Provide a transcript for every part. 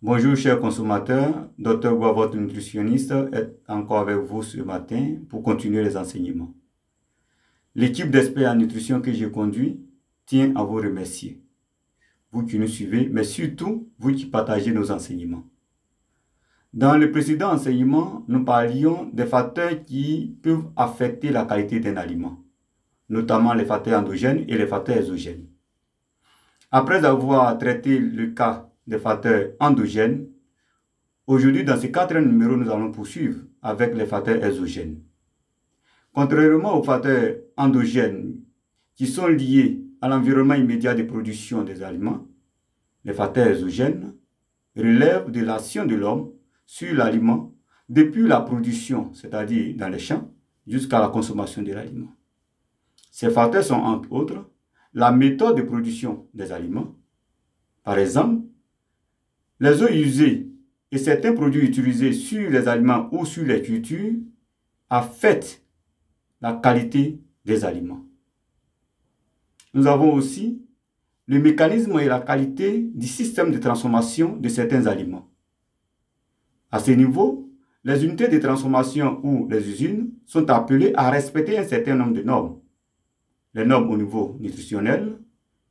Bonjour chers consommateurs, Dr Goua, votre nutritionniste, est encore avec vous ce matin pour continuer les enseignements. L'équipe d'experts en nutrition que j'ai conduit tient à vous remercier. Vous qui nous suivez, mais surtout vous qui partagez nos enseignements. Dans le précédent enseignement, nous parlions des facteurs qui peuvent affecter la qualité d'un aliment, notamment les facteurs endogènes et les facteurs exogènes. Après avoir traité le cas des facteurs endogènes, aujourd'hui, dans ce quatrième numéro, nous allons poursuivre avec les facteurs exogènes. Contrairement aux facteurs endogènes qui sont liés à l'environnement immédiat de production des aliments, les facteurs exogènes relèvent de l'action de l'homme sur l'aliment depuis la production, c'est-à-dire dans les champs, jusqu'à la consommation de l'aliment. Ces facteurs sont entre autres la méthode de production des aliments. Par exemple, les eaux usées et certains produits utilisés sur les aliments ou sur les cultures affectent la qualité des aliments. Nous avons aussi le mécanisme et la qualité du système de transformation de certains aliments. À ce niveau, les unités de transformation ou les usines sont appelées à respecter un certain nombre de normes. Les normes au niveau nutritionnel,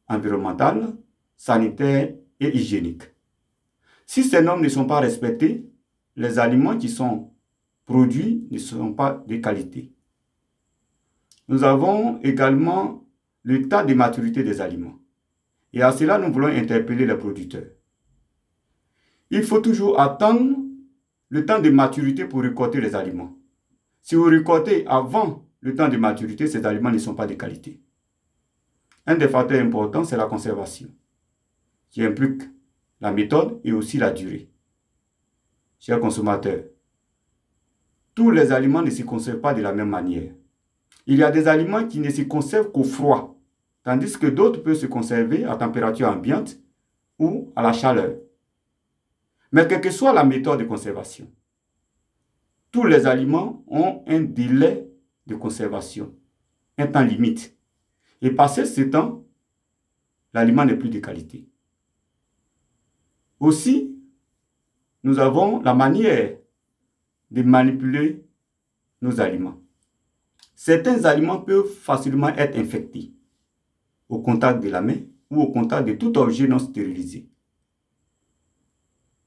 environnemental, sanitaire et hygiénique. Si ces normes ne sont pas respectées, les aliments qui sont produits ne seront pas de qualité. Nous avons également l'état de maturité des aliments. Et à cela, nous voulons interpeller les producteurs. Il faut toujours attendre le temps de maturité pour récolter les aliments. Si vous récoltez avant le temps de maturité, ces aliments ne sont pas de qualité. Un des facteurs importants, c'est la conservation, qui implique la méthode et aussi la durée. Chers consommateurs, tous les aliments ne se conservent pas de la même manière. Il y a des aliments qui ne se conservent qu'au froid, tandis que d'autres peuvent se conserver à température ambiante ou à la chaleur. Mais quelle que soit la méthode de conservation, tous les aliments ont un délai de conservation, un temps limite. Et passé ce temps, l'aliment n'est plus de qualité. Aussi, nous avons la manière de manipuler nos aliments. Certains aliments peuvent facilement être infectés au contact de la main ou au contact de tout objet non stérilisé.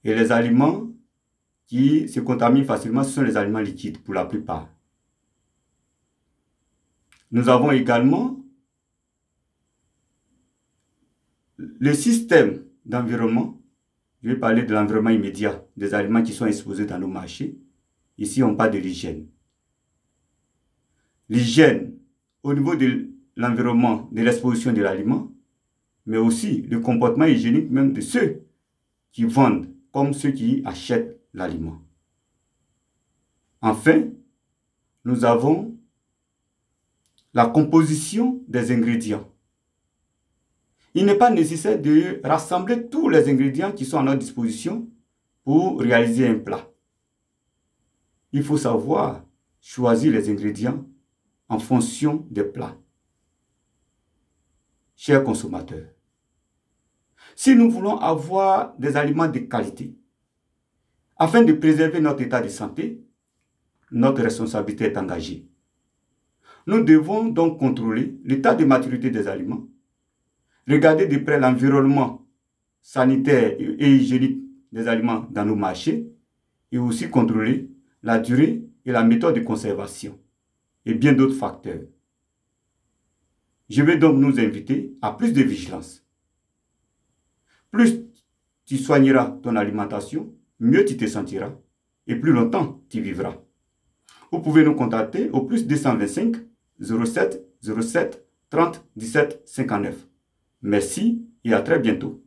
Et les aliments qui se contaminent facilement, ce sont les aliments liquides pour la plupart. Nous avons également le système d'environnement. Je vais parler de l'environnement immédiat, des aliments qui sont exposés dans nos marchés. Ici, on parle de l'hygiène. L'hygiène au niveau de l'environnement, de l'exposition de l'aliment, mais aussi le comportement hygiénique même de ceux qui vendent, comme ceux qui achètent l'aliment. Enfin, nous avons la composition des ingrédients. Il n'est pas nécessaire de rassembler tous les ingrédients qui sont à notre disposition pour réaliser un plat. Il faut savoir choisir les ingrédients en fonction des plats. Chers consommateurs, si nous voulons avoir des aliments de qualité, afin de préserver notre état de santé, notre responsabilité est engagée. Nous devons donc contrôler l'état de maturité des aliments, regarder de près l'environnement sanitaire et hygiénique des aliments dans nos marchés et aussi contrôler la durée et la méthode de conservation et bien d'autres facteurs. Je vais donc nous inviter à plus de vigilance. Plus tu soigneras ton alimentation, mieux tu te sentiras et plus longtemps tu vivras. Vous pouvez nous contacter au plus 225 07 07 30 17 59. Merci et à très bientôt.